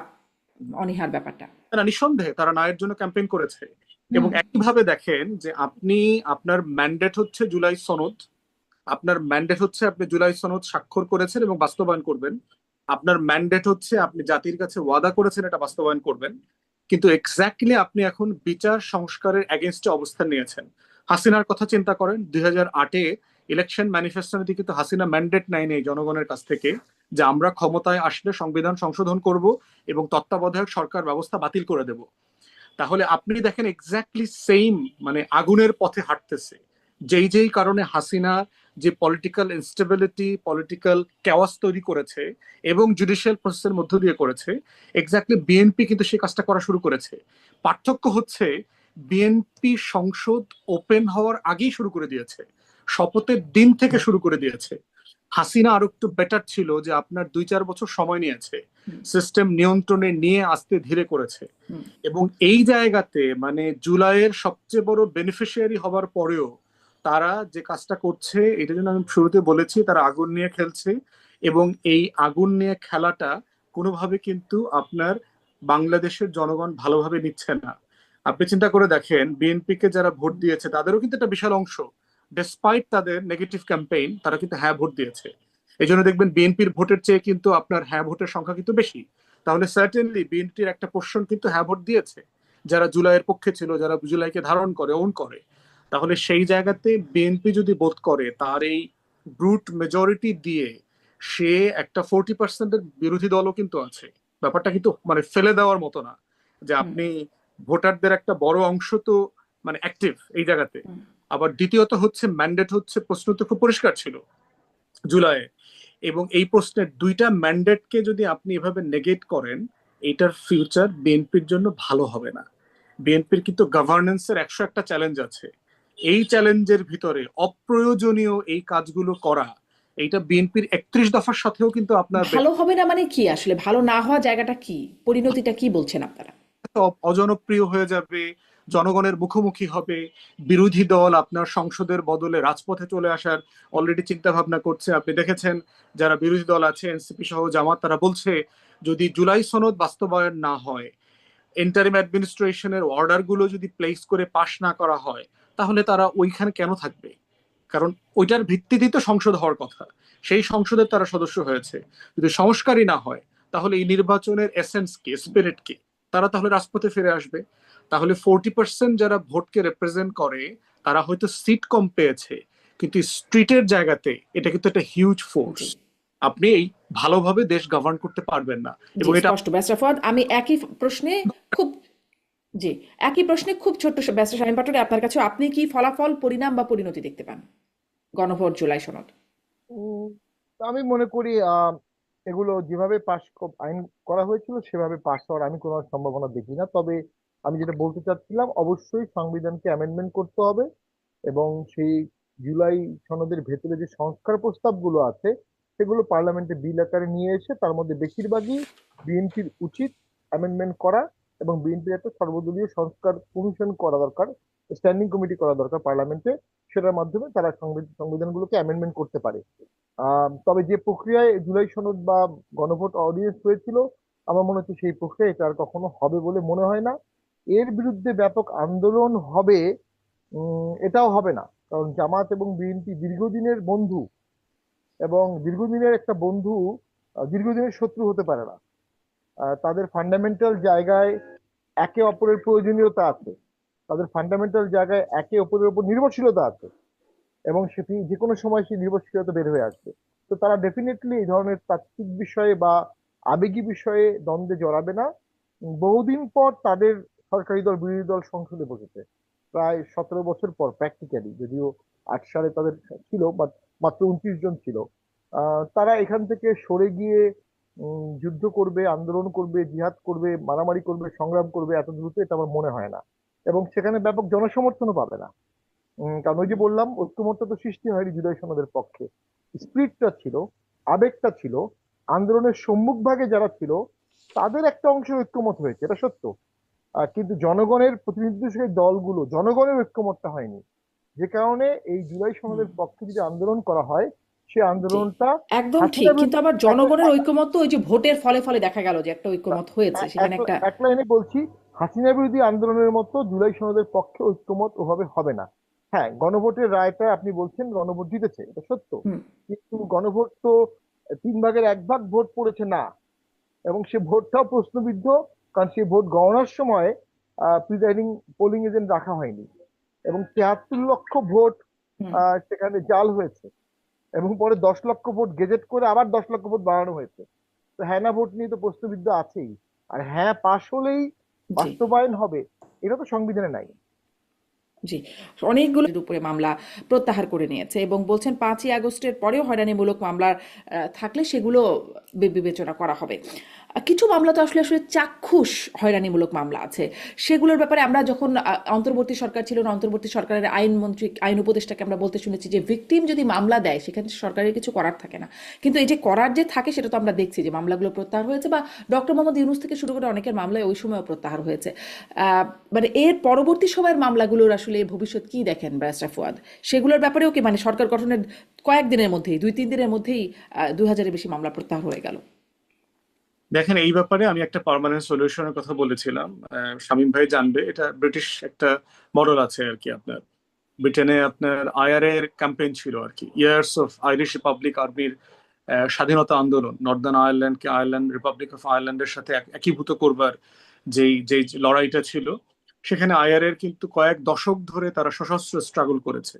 অনীহার ব্যাপারটা। তারা নিঃসন্দেহে তারা ন্যায়ের জন্য ক্যাম্পেইন করেছে। এবং একইভাবে দেখেন যে আপনি আপনার ম্যান্ডেট হচ্ছে জুলাই সনদ, আপনার ম্যান্ডেট হচ্ছে আপনি জুলাই সনদ স্বাক্ষর করেছেন এবং বাস্তবায়ন করবেন, আপনার ম্যান্ডেট হচ্ছে আপনি জাতির কাছে ওয়াদা করেছেন এটা বাস্তবায়ন করবেন। কিন্তু এক্স্যাক্টলি আপনি এখন বিচার সংস্কারের এগেনস্টে অবস্থান নিয়েছেন। হাসিনার কথা চিন্তা করেন, 2008-এ ইলেকশন ম্যানিফেস্টোতে কিন্তু হাসিনা ম্যান্ডেট নেয়নি জনগণের কাছ থেকে যে আমরা ক্ষমতায় আসলে সংবিধান সংশোধন করব এবং তত্ত্বাবধায়ক সরকার ব্যবস্থা বাতিল করে দেব। তাহলে আপনি দেখেন এক্স্যাক্টলি সেম, মানে আগুনের পথে হাঁটতেছে। যেই যেই কারণে হাসিনা যে পলিটিক্যাল ইনস্টেবিলিটি, পলিটিক্যাল ক্যাওয়াস তৈরি করেছে এবং জুডিশিয়াল প্রসেসের মধ্য দিয়ে করেছে, এক্স্যাক্টলি বিএনপি কিন্তু সেই কাজটা করা শুরু করেছে। পার্থক্য হচ্ছে বিএনপি সংসদ ওপেন হওয়ার আগেই শুরু করে দিয়েছে, শপথের দিন থেকে শুরু করে দিয়েছে। হাসিনা আরো একটু বেটার ছিল, যে আপনার 2-4 বছর সময় নিয়েছে, সিস্টেম নিয়ন্ত্রণে নিয়ে আস্তে ধীরে করেছে। এবং এই জায়গাতে মানে জুলাইয়ের সবচেয়ে বড় বেনিফিশিয়ারি হবার পরেও তারা যে কাজটা করছে, এটা জন্য আমি শুরুতে বলেছি তারা আগুন নিয়ে খেলছে, এবং এই আগুন নিয়ে খেলাটা কোনোভাবে কিন্তু আপনার বাংলাদেশের জনগণ ভালোভাবে নিচ্ছে না। আপনি চিন্তা করে দেখেন, বিএনপি কে যারা ভোট দিয়েছে তাদেরও কিন্তু একটা বিশাল অংশ, ডেসপাইট তাদের নেগেটিভ ক্যাম্পেইন, তারা কিন্তু হ্যাঁ ভোট দিয়েছে। এই জন্য দেখবেন বিএনপির ভোটের চেয়ে কিন্তু আপনার হ্যাঁ ভোটের সংখ্যা কিন্তু বেশি। তাহলে সার্টেনলি বিএনপির একটা পোর্শন কিন্তু হ্যাঁ ভোট দিয়েছে, যারা জুলাইয়ের পক্ষে ছিল, যারা জুলাইকে ধারণ করে, ওন করে। তাহলে সেই জায়গাতে বিএনপি যদি বোধ করে তার এই ব্রুট মেজরিটি দিয়ে সে একটা 40%-এর বিরোধী দলও কিন্তু আছে, ব্যাপারটা কিন্তু মানে ফেলে দেওয়ার মতো না, যে আপনি ভোটারদের একটা বড় অংশ তো মানে অ্যাক্টিভ এই জায়গাতে। আবার দ্বিতীয়ত হচ্ছে ম্যান্ডেট হচ্ছে, প্রশ্ন তো খুব পরিষ্কার ছিল জুলাইয়ে, এবং এই প্রশ্নের দুইটা ম্যান্ডেটকে যদি আপনি এভাবে নেগেট করেন, এটার ফিউচার বিএনপির জন্য ভালো হবে না। বিএনপির কিন্তু গভর্নেন্সের 101টা চ্যালেঞ্জ আছে। এই চ্যালেঞ্জের ভিতরে অপ্রয়োজনীয় এই কাজগুলো করা, এইটা বিএনপির 31 দফার সাথেও কিন্তু আপনার ভালো হবে না মানে কি? আসলে ভালো না হওয়া জায়গাটা কি, পরিণতিটা কি বলছেন আপনারা? অজনপ্রিয় হয়ে যাবে, জনগণের মুখোমুখি হবে, বিরোধী দল আপনার সংসদের বদলে রাজপথে চলে আসার অলরেডি চিন্তা ভাবনা করছে। আপনি দেখেছেন যারা বিরোধী দল আছে, এনসিপি সহ জামাত, তারা বলছে যদি জুলাই সনদ বাস্তবায়ন না হয়, ইন্টারিম অ্যাডমিনিস্ট্রেশনের অর্ডার গুলো যদি প্লেস করে পাশ না করা হয়, তাহলে তারা ওইখানে কেন থাকবে? কারণ ওইটার ভিত্তিতেই তো সংসদ হওয়ার কথা, সেই সংসদের তারা সদস্য হয়েছে। যদি সংস্কারই না হয়, তাহলে এই নির্বাচনের এসেন্স কি, স্পিরিট কি? তারা তাহলে রাজপথে ফিরে আসবে। তাহলে 40% যারা ভোটকে রিপ্রেজেন্ট করে, তারা হয়তো সিট কম পেয়েছে, কিন্তু স্ট্রিটের জায়গাতে এটা কিন্তু একটা হিউজ ফোর্স। আপনি এই ভালোভাবে দেশ গভর্ন করতে পারবেন না। জি, এবং এটা স্পষ্ট। ব্যারিস্টার ফুয়াদ, আমি একই প্রশ্নে খুব জি, একই প্রশ্নে খুব ছোট্ট ব্যারিস্টার শামীম পাটোয়ারি, আপনার কাছে আপনি কি ফলাফল, পরিণাম বা পরিণতি দেখতে পান গণভোট, জুলাই সনদ? উম, আমি মনে করি এগুলো যেভাবে আইন করা হয়েছিল সেভাবে পাশ হওয়ার আমি কোনো সম্ভাবনা দেখি না। তবে আমি যেটা বলতে চাচ্ছিলাম, অবশ্যই সংবিধানকে অ্যামেন্ডমেন্ট করতে হবে, এবং সেই জুলাই সনদের ভেতরে যে সংস্কার প্রস্তাবগুলো আছে সেগুলো পার্লামেন্টে বিল আকারে নিয়ে এসে তার মধ্যে বেশিরভাগই বিএনপির উচিত অ্যামেন্ডমেন্ট করা, এবং বিএনপির একটা সর্বদলীয় সংস্কার কমিশন করা দরকার, স্ট্যান্ডিং কমিটি করা দরকার পার্লামেন্টে। সেটার মাধ্যমে তারা সংবিধানগুলোকে অ্যামেন্ডমেন্ট করতে পারে। তবে যে প্রক্রিয়ায় জুলাই সনদ বা গণভোট অডিয়েন্স হয়েছিল, আমার মনে হচ্ছে সেই প্রক্রিয়া এটা আর কখনো হবে বলে মনে হয় না। এর বিরুদ্ধে ব্যাপক আন্দোলন হবে, এটাও হবে না, কারণ জামাত এবং বিএনপি দীর্ঘদিনের বন্ধু, এবং দীর্ঘদিনের একটা বন্ধু দীর্ঘদিনের শত্রু হতে পারে না। তাদের ফান্ডামেন্টাল জায়গায় একে অপরের প্রয়োজনীয়তা আছে, তাদের ফান্ডামেন্টাল জায়গায় একে অপরের উপর নির্ভরশীলতা আছে, এবং সেটি যে কোনো সময় সেই নির্ভরশীলতা বের হয়ে আসবে। তো তারা ডেফিনেটলি এই ধরনের তাত্ত্বিক বিষয়ে বা আবেগী বিষয়ে দ্বন্দ্বে জড়াবে না। বহুদিন পর তাদের সরকারি দল বিরোধী দল সংসদে বসেছে, প্রায় 17 বছর পর প্র্যাকটিক্যালি, যদিও 8 সালে তাদের ছিল মাত্র 29 জন ছিল। তারা এখান থেকে সরে গিয়ে যুদ্ধ করবে, আন্দোলন করবে, জিহাদ করবে, মারামারি করবে, সংগ্রাম করবে এত দ্রুত, এটা আমার মনে হয় না। এবং সেখানে ব্যাপক জনসমর্থনও পাবে না। কারণ ওই যে বললাম, ঐক্যমত্য তো সৃষ্টি হয়নি জুলাই সনদের পক্ষে, স্পিরিটটা ছিল, আবেগটা ছিল, আন্দোলনের সম্মুখ ভাগে যারা ছিল তাদের একটা অংশ ঐক্যমত হয়েছে, এটা সত্য। কিন্তু জনগণের প্রতিনিধিত্বশীল দলগুলো, জনগণের ঐক্যমতটা হয়নি, যে কারণে এই জুলাই সনদের পক্ষে যদি আন্দোলন করা হয়, সে জি, আন্দোলনটা একদম ঠিক। হাসিনা কিন্তু বিরোধী আবার জনগণের ঐকমত্য ওই যে ভোটের ফলে ফলে দেখা গেল যে একটা ঐকমত হয়েছে, সেখানে একটা এক লাইনে বলছি, হাসিনা বিরোধী আন্দোলনের মতো জুলাই সনদের পক্ষে ঐক্যমত ওভাবে হবে না। হ্যাঁ, গণভোটের রায়টা আপনি বলছেন গণভোট জিতেছে, এটা সত্য, কিন্তু গণভোট তো 3/1 ভোট পড়েছে না, এবং সে ভোটটাও প্রশ্নবিদ্ধ, কারণ সেই ভোট গণনার সময় প্রিজাইডিং পোলিং এজেন্ট রাখা হয়নি, এবং 73 লক্ষ ভোট সেখানে জাল হয়েছে, এবং পরে 10 লক্ষ ভোট গেজেট করে আবার 10 লক্ষ ভোট বাড়ানো হয়েছে। তো হ্যাঁ না ভোট নিয়ে তো প্রশ্নবিদ্ধ আছেই। আর হ্যাঁ পাশ হলেই জি, বাস্তবায়ন হবে, এটা তো সংবিধানে নাই। জি, অনেকগুলোর উপরে মামলা প্রত্যাহার করে নিয়েছে এবং বলছেন 5ই আগস্টের পরেও হয়রানিমূলক মামলা থাকলে সেগুলো বিবেচনা করা হবে। কিছু মামলা তো আসলে আসলে চাক্ষুষ হয়রানিমূলক মামলা আছে, সেগুলোর ব্যাপারে আমরা যখন অন্তর্বর্তী সরকার ছিল না, অন্তর্বর্তী সরকারের আইনমন্ত্রী আইন উপদেষ্টাকে আমরা বলতে শুনেছি যে ভিকটিম যদি মামলা দেয় সেখানে সরকারের কিছু করার থাকে না, কিন্তু এই যে করার যে থাকে সেটা তো আমরা দেখছি যে মামলাগুলো প্রত্যাহার হয়েছে, বা ডক্টর মোহাম্মদ ইউনূস থেকে শুরু করে অনেকের মামলায় ওই সময়ও প্রত্যাহার হয়েছে। মানে এর পরবর্তী সময়ের মামলাগুলোর আসলে ভবিষ্যৎ কি দেখেন ব্যারিস্টার ফুয়াদ? সেগুলোর ব্যাপারেও কি মানে সরকার গঠনের কয়েকদিনের মধ্যেই 2-3 দিনের মধ্যেই 2000-এর বেশি মামলা প্রত্যাহার হয়ে গেল? দেখেন, এই ব্যাপারে আমি একটা পার্মানেন্ট সলিউশনের কথা বলেছিলাম, শামীম ভাই জানবে, এটা ব্রিটিশ একটা মডেল আছে আর কি। আপনার ব্রিটেনে আপনার আইআরএর ক্যাম্পেইন ছিল আর কি, ইয়ার্স অফ আইরিশ রিপাবলিক আর্মির স্বাধীনতা আন্দোলন, নর্দার্ন আয়ারল্যান্ডকে আয়ারল্যান্ড রিপাবলিক অফ আয়ারল্যান্ডের সাথে একীভূত করবার যেই যেই লড়াইটা ছিল, সেখানে আইআরএর কিন্তু কয়েক দশক ধরে তারা সশস্ত্র স্ট্রাগল করেছে।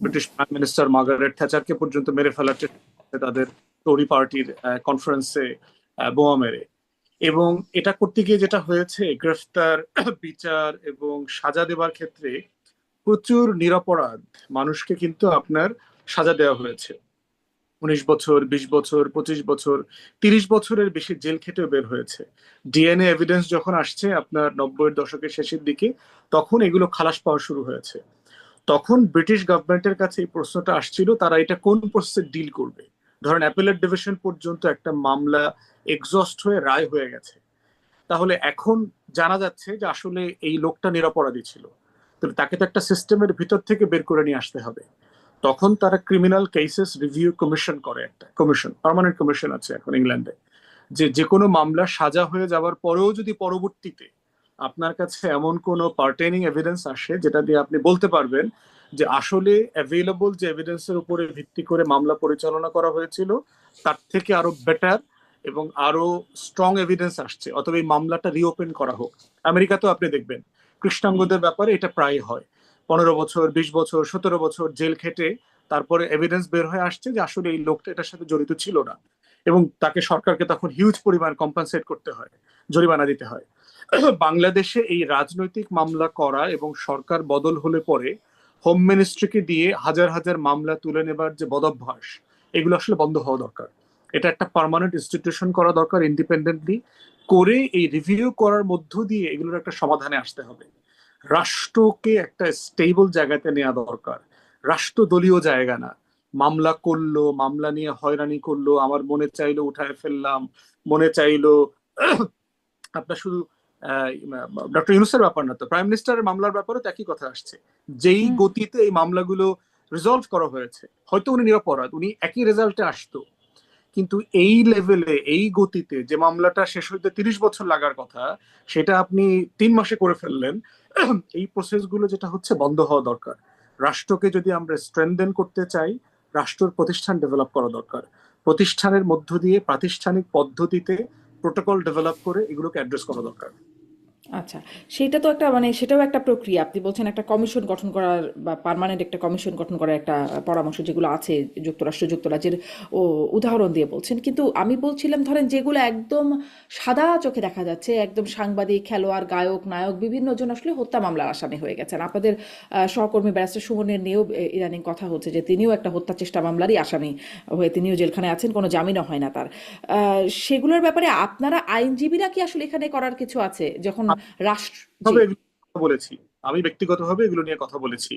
ব্রিটিশ প্রাইম মিনিস্টার মার্গারেট থ্যাচারকে পর্যন্ত মেরে ফেলার চেষ্টা করেছে তাদের টরি পার্টির কনফারেন্সে বোমা মেরে। এবং এটা করতে গিয়ে যেটা হয়েছে, গ্রেফতার, বিচার এবং সাজা দেবার ক্ষেত্রে প্রচুর নিরপরাধ মানুষকে কিন্তু আপনার সাজা দেওয়া হয়েছে। 19 বছর, 20 বছর, 25 বছর, 30 বছরের বেশি জেল খেটেও বের হয়েছে। ডিএনএ এভিডেন্স যখন আসছে আপনার 90-এর দশকের শেষের দিকে, তখন এগুলো খালাস পাওয়া শুরু হয়েছে। তখন ব্রিটিশ গভর্নমেন্টের কাছে এই প্রশ্নটা আসছিল, তারা এটা কোন প্রসেসে ডিল করবে। ধরেন অ্যাপেলেট ডিভিশন পর্যন্ত একটা মামলা এক্সস্ট হয়ে রায় হয়ে গেছে, তাহলে এখন জানা যাচ্ছে যে আসলে এই লোকটা নিরপরাধী ছিল, তাহলে তাকে তো একটা সিস্টেমের ভিতর থেকে বের করে নিয়ে আসতে হবে। তখন তারা ক্রিমিনাল কেসেস রিভিউ কমিশন করে, একটা কমিশন, পার্মানেন্ট কমিশন আছে এখন ইংল্যান্ডে, যে যে কোনো মামলা সাজা হয়ে যাওয়ার পরেও যদি পরবর্তীতে আপনার কাছে এমন কোনো পার্টেনিং এভিডেন্স আসে যেটা দিয়ে আপনি বলতে পারবেন যে আসলে অ্যাভেলেবল যে এভিডেন্সের উপরে ভিত্তি করে মামলা পরিচালনা করা হয়েছিল তার থেকে আরো বেটার এবং আরো স্ট্রং এভিডেন্স আসছে, অথবা এই মামলাটা রিওপেন করা হোক। আমেরিকাতেও আপনি দেখবেন কৃষ্ণাঙ্গদের ব্যাপারে এটা প্রায় হয়, 15 বছর, 20 বছর, 17 বছর জেল খেটে তারপরে এভিডেন্স বের হয়ে আসছে যে আসলে এই লোকটা এটার সাথে জড়িত ছিল না, এবং তাকে সরকারকে তখন হিউজ পরিমাণ কম্পেনসেট করতে হয়, জরিমানা দিতে হয়। বাংলাদেশে এই রাজনৈতিক মামলা করা এবং সরকার বদল হলে পরে হোম মিনিস্ট্রিকে দিয়ে হাজার হাজার মামলা তুলে নেবার যে বদভ্যাস, এগুলো আসলে বন্ধ হওয়া দরকার। এটা একটা পার্মানেন্ট ইনস্টিটিউশন করা দরকার, ইন্ডিপেন্ডেন্টলি করে এই রিভিউ করার মধ্য দিয়ে এগুলোর একটা সমাধানে আসতে হবে। রাষ্ট্রকে একটা স্টেবল জায়গাতে নেওয়া দরকার, রাষ্ট্র দলীয় জায়গা না। মামলা করলো, মামলা নিয়ে হয়রানি করলো, আমার মনে চাইলো উঠায় ফেললাম, মনে চাইলো আপনার শুধু ডক্টর ইউনূসের ব্যাপার না তো, প্রাইম মিনিস্টারের মামলার ব্যাপারে তো একই কথা আসছে। যেই গতিতে এই মামলাগুলো রিজলভ করা হয়েছে, হয়তো উনি নিরপরাধ, উনি একই রেজাল্টে আসতো, কিন্তু এই লেভেলে এই গতিতে যে মামলাটা শেষ হইতে 30 বছর লাগার কথা, সেটা আপনি 3 মাসে করে ফেললেন। এই প্রসেসগুলো যেটা হচ্ছে বন্ধ হওয়া দরকার। রাষ্ট্রকে যদি আমরা স্ট্রেনদেন করতে চাই, রাষ্ট্রের প্রতিষ্ঠান ডেভেলপ করা দরকার, প্রতিষ্ঠানের মধ্য দিয়ে প্রাতিষ্ঠানিক পদ্ধতিতে প্রোটোকল ডেভেলপ করে এগুলোকে অ্যাড্রেস করা দরকার। আচ্ছা, সেটা তো একটা মানে সেটাও একটা প্রক্রিয়া। আপনি বলছেন একটা কমিশন গঠন করার বা পার্মানেন্ট একটা কমিশন গঠন করার একটা পরামর্শ যেগুলো আছে যুক্তরাজ্যের উদাহরণ দিয়ে বলছেন, কিন্তু আমি বলছিলাম ধরেন যেগুলো একদম সাদা চোখে দেখা যাচ্ছে, একদম সাংবাদিক, খেলোয়াড়, গায়ক, নায়ক বিভিন্ন জন আসলে হত্যা মামলার আসামি হয়ে গেছেন। আপনাদের সহকর্মী ব্যারিস্টার সুমনের নিয়েও ইদানিং কথা হচ্ছে যে তিনিও একটা হত্যা চেষ্টা মামলারই আসামি হয়ে তিনিও জেলখানায় আছেন, কোনো জামিনও হয় না তার। সেগুলোর ব্যাপারে আপনারা আইনজীবীরা কি আসলে এখানে করার কিছু আছে যখন রাষ্ট্র? জি। তবে এগুলো কথা বলেছি, আমি ব্যক্তিগতভাবে এগুলো নিয়ে কথা বলেছি।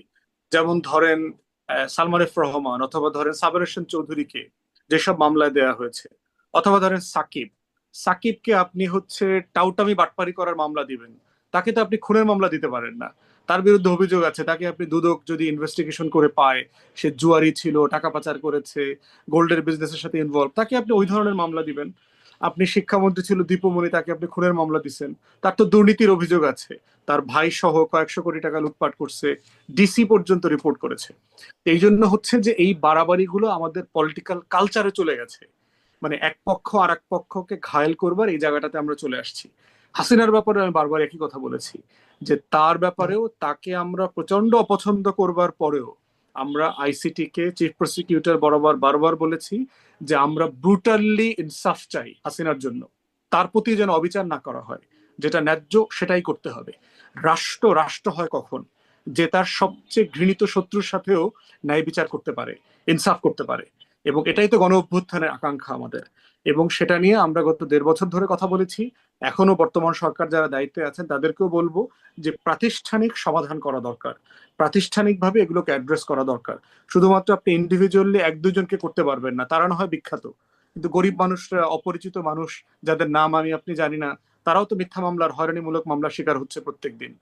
যেমন ধরেন সালমান এফ রহমান, অথবা ধরেন সাবের হোসেন চৌধুরীকে যেসব মামলায় দেয়া হয়েছে, অথবা ধরেন সাকিবকে আপনি হচ্ছে টাউটামি বাটপারি করার মামলা দিবেন, তাকে তো আপনি খুনের মামলা দিতে পারেন না। তার বিরুদ্ধে অভিযোগ আছে, তাকে আপনি দুদক যদি ইনভেস্টিগেশন করে পায় সে জুয়ারি ছিল, টাকা পাচার করেছে, গোল্ডের বিজনেসের সাথে ইনভলভ, তাকে আপনি ওই ধরনের মামলা দিবেন। আপনি শিক্ষামন্ত্রী ছিল দীপুমণি, তাকে আপনি খুনের মামলা দিচ্ছেন, তার তো দুর্নীতির অভিযোগ আছে, তার ভাই সহ কয়েকশো কোটি টাকা লুটপাট করছে, ডিসি পর্যন্ত রিপোর্ট করেছে। এই জন্য হচ্ছে যে এই বাড়াবাড়িগুলো আমাদের পলিটিক্যাল কালচারে চলে গেছে, মানে এক পক্ষ আর এক পক্ষকে ঘায়েল করবার এই জায়গাটাতে আমরা চলে আসছি। হাসিনার ব্যাপারে আমি বারবার একই কথা বলেছি, যে তার ব্যাপারেও তাকে আমরা প্রচন্ড অপছন্দ করবার পরেও আমরা আইসিটি কে চিফ প্রসিকিউটর বরাবর বারবার বলেছি যে আমরা ব্রুটালি ইনসাফ চাই হাসিনার জন্য, তার প্রতি যেন অবিচার না করা হয়। যেটা ন্যায্য সেটাই করতে হবে। রাষ্ট্র রাষ্ট্র হয় কখন? যে তার সবচেয়ে ঘৃণিত শত্রুর সাথেও ন্যায় বিচার করতে পারে, ইনসাফ করতে পারে। এবং এটাই তো গণ অভ্যুত্থানের আকাঙ্ক্ষা আমাদের। এবং সেটা নিয়ে আমরা গত 1.5 বছর ধরে কথা বলেছি। এখনো বর্তমান সরকার যারা দায়িত্বে আছেন তাদেরকেও বলবো যে প্রাতিষ্ঠানিক সমাধান করা দরকার, প্রাতিষ্ঠানিকভাবে এগুলোকে অ্যাড্রেস করা দরকার। শুধুমাত্র আপনি ইন্ডিভিজুয়ালি এক দুজনকে করতে পারবেন না, তারা না হয় বিখ্যাত, কিন্তু গরিব মানুষরা, অপরিচিত মানুষ যাদের নাম আমি আপনি জানি না, তারাও তো মিথ্যা মামলার, হয়রানিমূলক মামলার শিকার হচ্ছে প্রত্যেকদিন।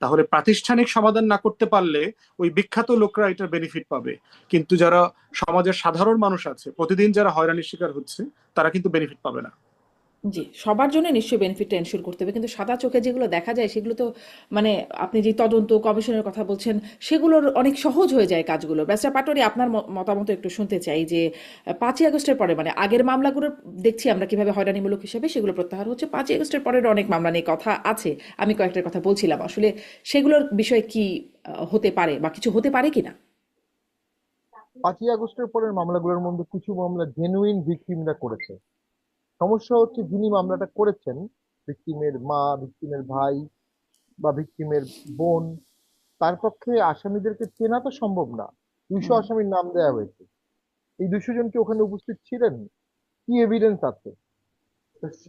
তাহলে প্রাতিষ্ঠানিক সমাধান না করতে পারলে ওই বিখ্যাত লোকরা এটার বেনিফিট পাবে, কিন্তু যারা সমাজের সাধারণ মানুষ আছে, প্রতিদিন যারা হয়রানির শিকার হচ্ছে, তারা কিন্তু বেনিফিট পাবে না। জি, সবার জন্য নিশ্চয়ই বেনিফিটটা এনশিওর করতে হবে, কিন্তু সাদা চোখে যেগুলো দেখা যায় সেগুলো তো মানে আপনি যে তদন্ত কমিশনের কথা বলছেন সেগুলোর অনেক সহজ হয়ে যায় কাজগুলো। ব্যারিস্টার পাটোয়ারি, আপনার মতামত একটু শুনতে চাই যে 5ই আগস্টের পরে মানে আগের মামলাগুলো দেখছি আমরা কিভাবে হয়রানিমূলক হিসেবে সেগুলো প্রত্যাহার হচ্ছে, 5ই আগস্টের পরের অনেক মামলা নিয়ে কথা আছে, আমি কয়েকটার কথা বলছিলাম, আসলে সেগুলোর বিষয়ে কি হতে পারে বা কিছু হতে পারে কিনা? 5ই আগস্টের পরের মামলাগুলোর মধ্যে কিছু মামলা জেনুইন ভিকটিমরা করেছে। সমস্যা হচ্ছে যিনি মামলাটা করেছেন, ভিকটিমের মা, ভিকটিমের ভাই বা ভিকটিমের বোন, তার পক্ষে আসামিদেরকে চেনা তো সম্ভব না। 200 হুম। আসামির নাম দেওয়া হয়েছে, এই 200 জন কি ওখানে উপস্থিত ছিলেন? কি এভিডেন্স আছে?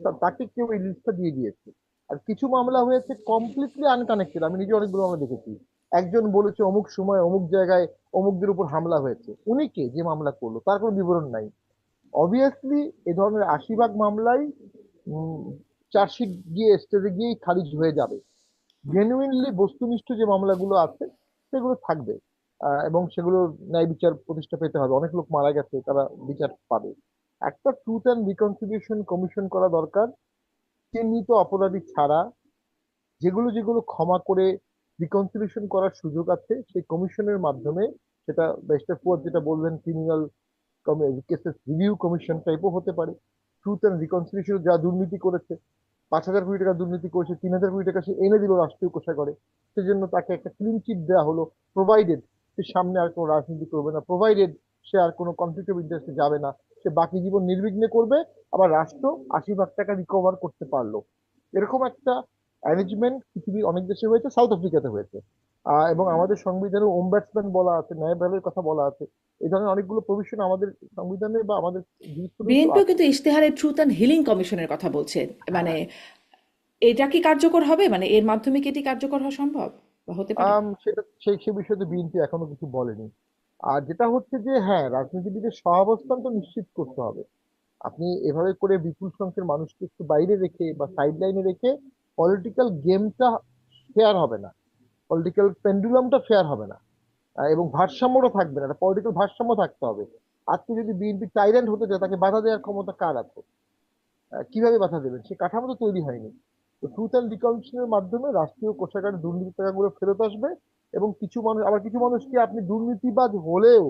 তো তাকে কেউ এই লিস্টটা দিয়ে দিয়েছে। আর কিছু মামলা হয়েছে কমপ্লিটলি আনকানেক্টেড, আমি নিজে অনেকগুলো মামলা দেখেছি। একজন বলেছে অমুক সময় অমুক জায়গায় অমুকদের উপর হামলা হয়েছে, উনি কে যে মামলা করলো তার কোনো বিবরণ নাই। অবভিয়াসলি এ ধরনের 80 ভাগ মামলাই চার্জশিট গিয়ে স্টেজে গিয়েই খারিজ হয়ে যাবে। জেনুইনলি বস্তুনিষ্ঠ যে মামলাগুলো আছে সেগুলো থাকবে, এবং সেগুলো ন্যায় বিচার প্রতিষ্ঠা পেতে হবে। অনেক লোক মারা গেছে, তারা বিচার পাবে। একটা ট্রুথ অ্যান্ড রিকনসিলিয়েশন কমিশন করা দরকার, চিহ্নিত অপরাধী ছাড়া। যেগুলো যেগুলো ক্ষমা করে রিকনসিলিয়েশন করার সুযোগ আছে সেই কমিশনের মাধ্যমে, সেটা ব্যারিস্টার ফুয়াদ যেটা বললেন ক্রিমিনাল কেসেস রিভিউ কমিশন টাইপও হতে পারে। ট্রুথ অ্যান্ড রিকনসিলিয়েশন, যা দুর্নীতি করেছে, 5,000 কোটি টাকা দুর্নীতি করেছে, 3,000 কোটি টাকা সে এনে দিল রাষ্ট্রীয় কোষাগারে, সেজন্য তাকে একটা ক্লিন চিট দেওয়া হলো, প্রোভাইডেড সে সামনে আর কোনো রাজনীতি করবে না, প্রোভাইডেড সে আর কোনো কনফ্লিক্ট অফ ইন্টারেস্টে যাবে না, সে বাকি জীবন নির্বিঘ্নে করবে, আবার রাষ্ট্র 80 ভাগ টাকা রিকভার করতে পারলো। এরকম একটা অ্যারেঞ্জমেন্ট পৃথিবীর অনেক দেশে হয়েছে, সাউথ আফ্রিকাতে হয়েছে। এবং আমাদের সংবিধানে ওমবাডসম্যান বলা আছে, ন্যায়পালের কথা বলা আছে। এই ধরনের অনেকগুলো প্রভিশন আমাদের সংবিধানে বা আমাদের জুরিসপ্রুডেন্সেও বিএনপিও আছে। কিন্তু ইশতেহারে ট্রুথ অ্যান্ড হিলিং কমিশনের কথা বলছে, মানে এটা কি কার্যকর হবে, মানে এর মাধ্যমে কি এটি কার্যকর হওয়া সম্ভব বা হতে পারে? সেটা সে বিষয়ে বিএনপি এখনো কিছু বলেনি। আর যেটা হচ্ছে যে হ্যাঁ, রাজনীতিবিদের সহাবস্থান তো নিশ্চিত করতে হবে। আপনি এভাবে করে বিপুল সংখ্যক মানুষকে একটু বাইরে রেখে বা সাইড লাইনে রেখে পলিটিক্যাল গেমটা ফেয়ার হবে না, পলিটিক্যাল পেন্ডুলামটা ফেয়ার হবে না। এবং ভারসাম্যটা থাকবে না, একটা পলিটিক্যাল ভারসাম্য থাকতে হবে। আজকে যদি বিএনপি টাইরান্ট হতে চায়, তাকে বাধা দেওয়ার ক্ষমতা কার আছে? কিভাবে বাধা দেবেন? সে কাঠামো তো তৈরি হয়নি। তো ট্রুথ অ্যান্ড রিকনসিলিয়েশনের মাধ্যমে রাষ্ট্রীয় কোষাগারে দুর্নীতির টাকাগুলো ফেরত আসবে। এবং কিছু মানুষ, আবার কিছু মানুষকে আপনি দুর্নীতিবাজ হলেও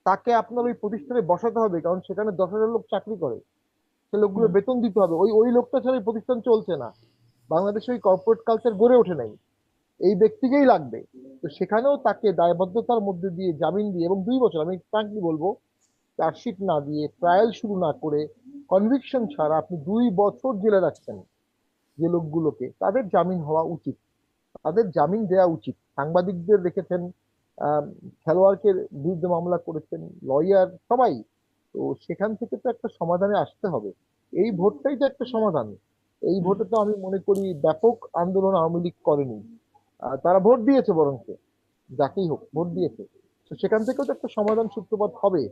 তাকে আপনার ওই প্রতিষ্ঠানে বসাতে হবে, কারণ সেখানে 10,000 লোক চাকরি করে, সে লোকগুলো হুম। বেতন দিতে হবে। ওই ওই লোকটা ছাড়া এই প্রতিষ্ঠান চলছে না। বাংলাদেশে ওই কর্পোরেট কালচার গড়ে ওঠে নাই, এই ব্যক্তিকেই লাগবে। তো সেখানেও তাকে দায়বদ্ধতার মধ্যে দিয়ে জামিন দিয়ে, এবং 2 বছর, আমি ফ্রাঙ্কলি বলবো, চার্জশিট না দিয়ে, ট্রায়াল শুরু না করে, কনভিকশন ছাড়া আপনি 2 বছর জেলে রাখছেন যে লোকগুলোকে, তাদের জামিন হওয়া উচিত, তাদের জামিন দেওয়া উচিত। সাংবাদিকদের রেখেছেন, আহ, খেলোয়াড়কে বিরুদ্ধে মামলা করেছেন, লয়ার সবাই। তো সেখান থেকে তো একটা সমাধানে আসতে হবে। এই ভোটটাই তো একটা সমাধান। এই হুম। ভোটে তো আমি মনে করি ব্যাপক আন্দোলন আওয়ামী লীগ করেনি। তারা ভোট দিয়েছে, বরঞ্চ যাকেই হোক ভোট দিয়েছে। তো সেখান থেকেও তো একটা সমাধান সূত্রপাত হবে।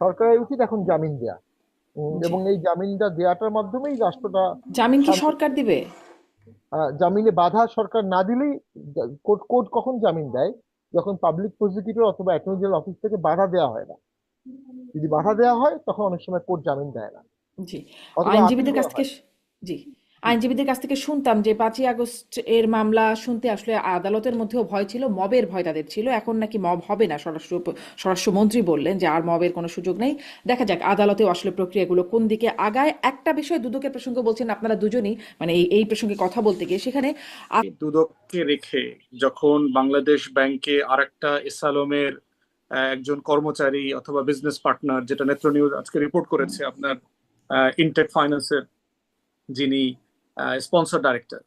সরকারের উচিত এখন জামিন দেয়া, জি। এবং এই জামিনটা দেওয়াটার মাধ্যমেই রাষ্ট্রটা জামিন কি শান্তি। সরকার দিবে? জামিনে বাধা সরকার না দিলেই, কোর্ট কোর্ট কখন জামিন দেয়? যখন পাবলিক প্রসিকিউটর অথবা অ্যাটর্নি জেনারেল অফিস থেকে বাধা দেওয়া হয় না। যদি বাধা দেওয়া হয় তখন অনেক সময় কোর্ট জামিন দেয় না, জি। অথবা আপিল আইনজীবীদের কাছ করা থেকে হয়। জি, জি, আইনজীবীদের কাছ থেকে শুনতাম যে 5ই আগস্ট এর মামলা শুনতে আসলে আদালতের মধ্যেও ভয় ছিল, মবের ভয় তাদের ছিল। এখন নাকি মব হবে না, স্বরাষ্ট্রমন্ত্রী বললেন যে আর মবের কোনো সুযোগ নেই। দেখা যাক আদালতেও আসলে প্রক্রিয়াগুলো কোন দিকে আগায়। একটা বিষয় দুদকের প্রসঙ্গ বলছেন আপনারা দুজনই, মানে এই প্রসঙ্গে কথা বলতে গিয়ে সেখানে দুদককে রেখে যখন বাংলাদেশ ব্যাংকে আরেকটা এস আলমের একজন কর্মচারী অথবা বিজনেস পার্টনার, যেটা নেত্র নিউজ আজকে রিপোর্ট করেছে, আপনার ইনটেক ফাইন্যান্সের যিনি sponsor director,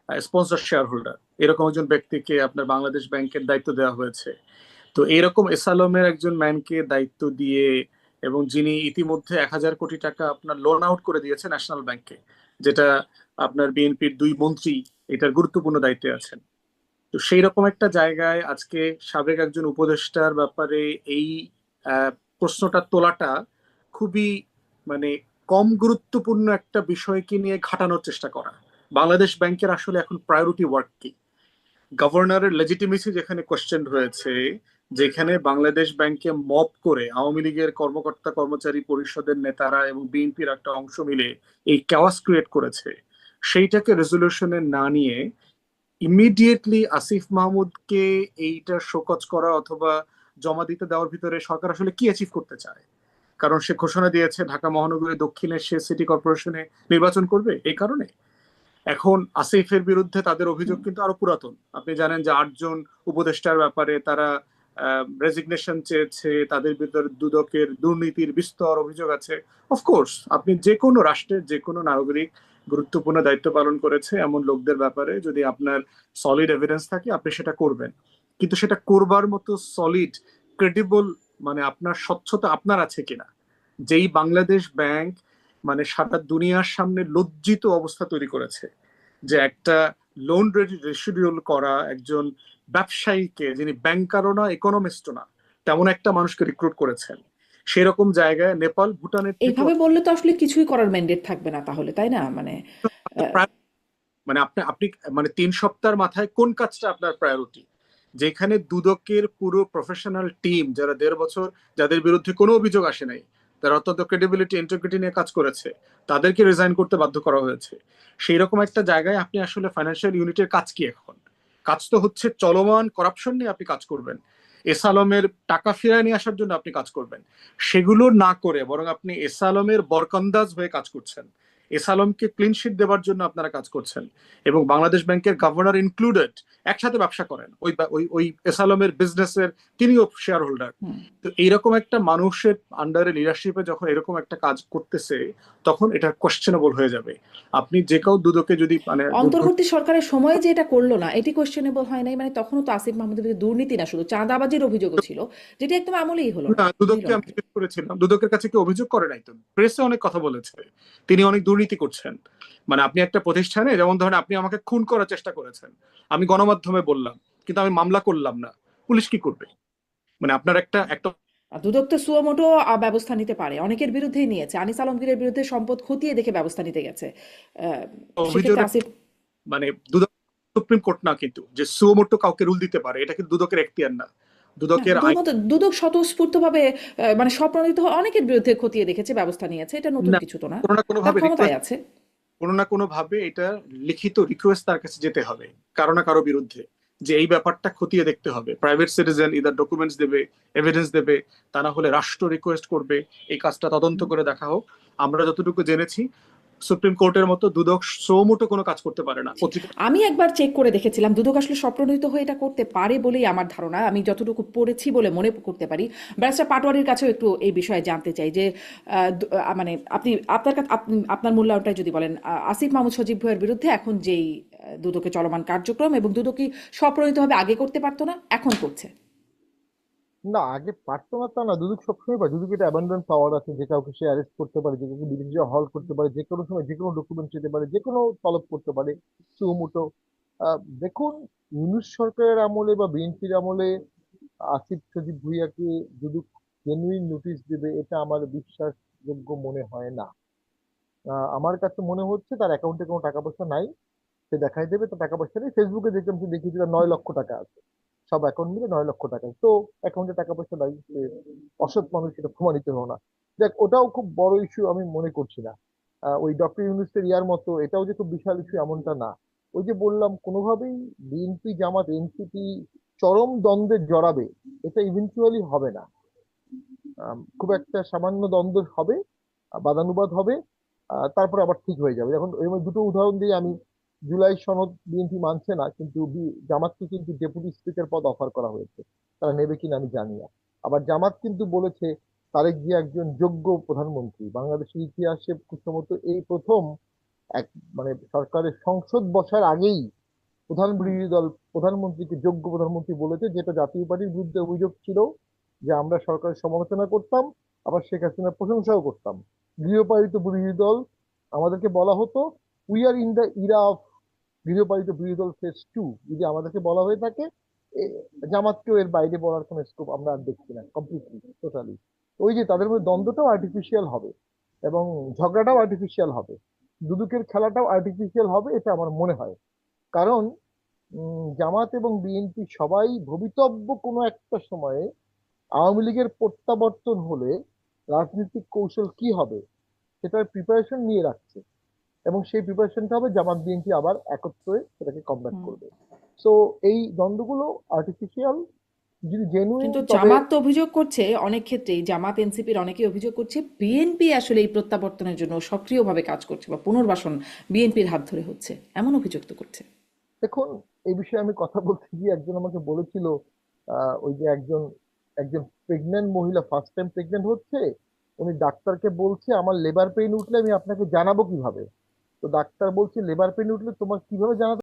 sponsor share holder, এরকম একজন ব্যক্তিকে আপনার বাংলাদেশ ব্যাংকের দায়িত্ব দেওয়া হয়েছে। তো এরকম এসালমের একজন ম্যানকে দায়িত্ব দিয়ে, এবং যিনি ইতিমধ্যে 1,000 কোটি টাকা আপনার লোন আউট করে দিয়েছে ন্যাশনাল ব্যাংকে, যেটা আপনার বিএনপির 2 মন্ত্রী এটার গুরুত্বপূর্ণ দায়িত্বে আছেন। তো সেই রকম একটা জায়গায় আজকে সাবেক একজন উপদেষ্টার ব্যাপারে এই আহ, প্রশ্নটা তোলাটা খুবই মানে কম গুরুত্বপূর্ণ একটা বিষয়কে নিয়ে ঘাটানোর চেষ্টা করা। বাংলাদেশ ব্যাংকের আসলে এখন প্রায়োরিটি ওয়ার্ক কি? গভর্নরের লেজিটিমেসি যেখানে কোশ্চেন হয়েছে, যেখানে বাংলাদেশ ব্যাংকে মব করে আওয়ামী লীগের কর্মকর্তা কর্মচারী পরিষদের নেতারা এবং বিএনপির একটা অংশ মিলে এই ক্যাওয়াস ক্রিয়েট করেছে, সেইটাকে রেজলিউশনে না নিয়ে ইমিডিয়েটলি আসিফ মাহমুদকে এইটা শোকজ করা অথবা জমা দিতে দেওয়ার ভিতরে সরকার আসলে কি অ্যাচিভ করতে চায়? কারণ সে ঘোষণা দিয়েছে ঢাকা মহানগরী দক্ষিণে সে সিটি কর্পোরেশনে নির্বাচন করবে, এই কারণে এখন আসিফের বিরুদ্ধে তাদের অভিযোগ কিন্তু আরো পুরাতন। আপনি জানেন যে 8 জন উপদেষ্টার ব্যাপারে তারা রেজিগনেশন চেয়েছে, তাদের ভিতরে দুদকের দুর্নীতির বিস্তর অভিযোগ আছে। অফকোর্স আপনি যে কোনো রাষ্ট্রের যে কোনো নাগরিক গুরুত্বপূর্ণ দায়িত্ব পালন করেছে এমন লোকদের ব্যাপারে যদি আপনার সলিড এভিডেন্স থাকে আপনি সেটা করবেন, কিন্তু সেটা করবার মতো সলিড ক্রেডিবল মানে আপনার স্বচ্ছতা আপনার আছে কিনা? যেই বাংলাদেশ ব্যাংক মানে সারা দুনিয়ার সামনে লজ্জিত অবস্থা তৈরি করেছে, যে একটা লোন রেসিডিউল করা একজন ব্যবসায়ীকে, যিনি ব্যাংকারও না ইকোনমিস্টও না, তেমন একটা মানুষকে রিক্রুট করেছেন, সেরকম জায়গায় নেপাল ভুটানের থেকে এইভাবে বললে তো আসলে কিছুই করার ম্যান্ডেট থাকবে না তাহলে, তাই না? মানে আহ, প্রায় মানে আপনি আপনি মানে 3 সপ্তাহের মাথায় কোন কাজটা আপনার প্রায়োরিটি? যেখানে দুদকের পুরো প্রফেশনাল টিম যারা 1.5 বছর, যাদের বিরুদ্ধে কোনো অভিযোগ আসে নাই, তারা অত্যন্ত ক্রেডিবিলিটি ইন্টিগ্রিটি নিয়ে কাজ করেছে, তাদেরকে রিজাইন করতে বাধ্য করা হয়েছে। সেই রকম একটা জায়গায় আপনি আসলে ফাইন্যান্সিয়াল ইউনিটের কাজ কি এখন? কাজ তো হচ্ছে চলমান করাপশন নিয়ে আপনি কাজ করবেন, এসালমের টাকা ফিরিয়ে নিয়ে আসার জন্য আপনি কাজ করবেন। সেগুলো না করে বরং আপনি এসালমের বরকন্দাজ হয়ে কাজ করছেন, এসালমকে ক্লিন শিট দেওয়ার জন্য আপনারা কাজ করছেন, এবং বাংলাদেশ ব্যাংকের গভর্নর ইনক্লুডেড একসাথে ব্যবসা করেন ওই এসালমের বিজনেসের, তিনিও শেয়ার হোল্ডার। হুম। তো এইরকম একটা মানুষের আন্ডারে লিডারশিপে যখন এরকম একটা কাজ করতেছে, তখন এটা কোশ্চেনেবল হয়ে যাবে। আপনি যে কেউ দুদকে যদি মানে অন্তর্বর্তী সরকারের সময় যে এটা করলো না, এটি কোয়েশ্চেনেবল হয় নাই? মানে তখনও তো আসিফ মাহমুদের বিরুদ্ধে দুর্নীতি না, শুধু চাঁদাবাজির অভিযোগও ছিল, যেটি একদম আমলেই হলো না, না, নিল দুদককে না আমি কেন? জিজ্ঞেস করেছিলাম, দুদকের কাছে কি অভিযোগ করে নাই? তো প্রেসে অনেক কথা বলেছে তিনি অনেক দুর্নীতি করছেন। মানে আপনি একটা প্রতিষ্ঠানে, যেমন ধরেন আপনি আমাকে খুন করার চেষ্টা করেছেন, আমি গণমাধ্যমে বললাম, কিন্তু আমি মামলা করলাম না, পুলিশ কি করবে? মানে আপনার একটা একটা আর দুদক তো সুমোটো ব্যবস্থা নিতে পারে, অনেকের বিরুদ্ধেই নিয়েছে, আনিস আলমগীরের বিরুদ্ধে সম্পদ খতিয়ে দেখে ব্যবস্থা নিতে গেছে। আহ, অভিযোগ, সেক্ষেত্রে আসিফ মানে দুদক সুপ্রিম কোর্ট না কিন্তু যে সুমোটো কাউকে রুল দিতে পারে, এটা কিন্তু দুদকের এখতিয়ার না। হ্যাঁ, দুদকের আইন দুদক স্বতঃস্ফূর্তভাবে মানে স্বপ্রণোদিত হয়ে অনেকের বিরুদ্ধে খতিয়ে দেখেছে, ব্যবস্থা নিয়েছে, এটা নতুন না, কিছু তো না, কোনো না কোনো তার ভাবে ক্ষমতায় রিকোয়েস্ট, আছে। কোনো না কোনো ভাবে এটা লিখিত রিকোয়েস্ট তার কাছে যেতে হবে কারো না কারো বিরুদ্ধে, যে এই ব্যাপারটা খতিয়ে দেখতে হবে। প্রাইভেট সিটিজেন ইদার ডকুমেন্টস দেবে, এভিডেন্স দেবে, তা না হলে রাষ্ট্র রিকোয়েস্ট করবে এই কাজটা তদন্ত করে দেখা হোক। আমরা যতটুকু জেনেছি সুপ্রিম কোর্টের মতো দুদক সোমোটো কোনো কাজ করতে পারে না। জি। পত্রিকা আমি একবার চেক করে দেখেছিলাম, দুদক আসলে স্বপ্রণোদিত হয়ে এটা করতে পারে বলেই আমার ধারণা, আমি যতটুকু পড়েছি বলে মনে করতে পারি। ব্যারিস্টার পাটোয়ারির কাছেও একটু এই বিষয়ে জানতে চাই যে মানে আপনি আপনার মূল্যায়নটাই যদি বলেন, আসিফ মাহমুদ সজীব ভুঁইয়ার বিরুদ্ধে এখন যেই দুদকে চলমান কার্যক্রম, এবং দুদক কি স্বপ্রণোদিতভাবে আগে করতে পারতো না, এখন করছে? না, আগে পারতো না তা না, দুদক সবসময় পারে। দুদক এটা অ্যাবান্ডন পাওয়ার আছে, যে কাউকে সে অ্যারেস্ট করতে পারে, যে কাউকে বিদেশে হল করতে পারে, যে কোনো সময় যে কোনো ডকুমেন্ট দিতে পারে, যে কোনো তলব করতে পারে সুমোটো। দেখুন, ইউনূস সরকারের আমলে বা বিএনপির আমলে আসিফ সজীব ভুঁইয়াকে দুদক জেনুইন নোটিশ দেবে, এটা আমার বিশ্বাসযোগ্য মনে হয় না। আমার কাছে মনে হচ্ছে তার অ্যাকাউন্টে কোনো টাকা পয়সা নাই, সে দেখাই দেবে তার টাকা পয়সা নেই। ফেসবুকে দেখলাম সে দেখিয়েছিল 9 লক্ষ টাকা আছে, সব অ্যাকাউন্ট মিলে 9 লক্ষ টাকা। তো অ্যাকাউন্টে টাকা পয়সা নাই, সে অসৎ মানুষ, সেটা প্রমাণিত হলো না। দেখ, ওটাও খুব বড় ইস্যু আমি মনে করছি না। ওই ডক্টর ইউনূসের ইয়ার মতো এটাও যে খুব বিশাল ইস্যু এমনটা না। ওই যে বললাম, কোনোভাবেই বিএনপি জামাত এনসিপি চরম দ্বন্দ্বে জড়াবে, এটা ইভেন্চুয়ালি হবে না। খুব একটা সামান্য দ্বন্দ্ব হবে, বাদানুবাদ হবে, তারপরে আবার ঠিক হয়ে যাবে। এখন এই দুটো উদাহরণ দিয়ে আমি, জুলাই সনদ বিএনপি মানছে না, কিন্তু জামাতকে কিন্তু ডেপুটি স্পিকার পদ অফার করা হয়েছে, তারা নেবে কিনা আমি জানি না। আবার জামাত কিন্তু বলেছে তারেক জিয়া একজন যোগ্য প্রধানমন্ত্রী, বাংলাদেশের ইতিহাসে সম্ভবত এই প্রথম এক মানে সরকারের সংসদ বসার আগেই প্রধান বিরোধী দল প্রধানমন্ত্রীকে, যোগ্য প্রধানমন্ত্রী বলেছে, যেটা জাতীয় পার্টির বিরুদ্ধে অভিযোগ ছিল যে আমরা সরকারের সমালোচনা করতাম, আবার শেখ হাসিনার প্রশংসাও করতাম। গৃহপালিত বিরোধী দল আমাদেরকে বলা হতো, we are in the era of গৃহপালিত বিরোধী দল ফেজ 2। যদি আমাদেরকে বলা হয়ে থাকে, জামাতকেও এর বাইরে বলার কোনো স্কোপ আমরা আর দেখছি না, কমপ্লিটলি, টোটালি। ওই যে তাদের মধ্যে দ্বন্দ্বটাও আর্টিফিশিয়াল হবে এবং ঝগড়াটাও আর্টিফিশিয়াল হবে, দুদুকের খেলাটাও আর্টিফিশিয়াল হবে, এটা আমার মনে হয়। কারণ জামাত এবং বিএনপি সবাই ভবিতব্য কোনো একটা সময়ে আওয়ামী লীগের প্রত্যাবর্তন হলে রাজনৈতিক কৌশল কি হবে সেটার প্রিপারেশন নিয়ে রাখছে, এবং সেই প্রিপারেশনটা হবে জামাত বিএনপি আবার একত্র হয়ে সেটাকে কমব্যাট হুম। করবে। সো এই দ্বন্দ্বগুলো আর্টিফিশিয়াল, যদি জেনুইন, কিন্তু তবে জামাত তো অভিযোগ করছে, অনেক ক্ষেত্রেই জামাত এনসিপির অনেকেই অভিযোগ করছে বিএনপি আসলে এই প্রত্যাবর্তনের জন্য সক্রিয়ভাবে কাজ করছে বা পুনর্বাসন বিএনপির হাত ধরে হচ্ছে, এমন অভিযোগ তো করছে। দেখুন, এই বিষয়ে আমি কথা বলতে গিয়ে একজন আমাকে বলেছিল, ওই যে একজন একজন প্রেগনেন্ট মহিলা ফার্স্ট টাইম প্রেগনেন্ট হচ্ছে, উনি ডাক্তারকে বলছে আমার লেবার পেইন উঠলে আমি আপনাকে জানাবো কিভাবে। তো ডাক্তার বলছে লেবার পেইন উঠলে তোমার কিভাবে জানাতে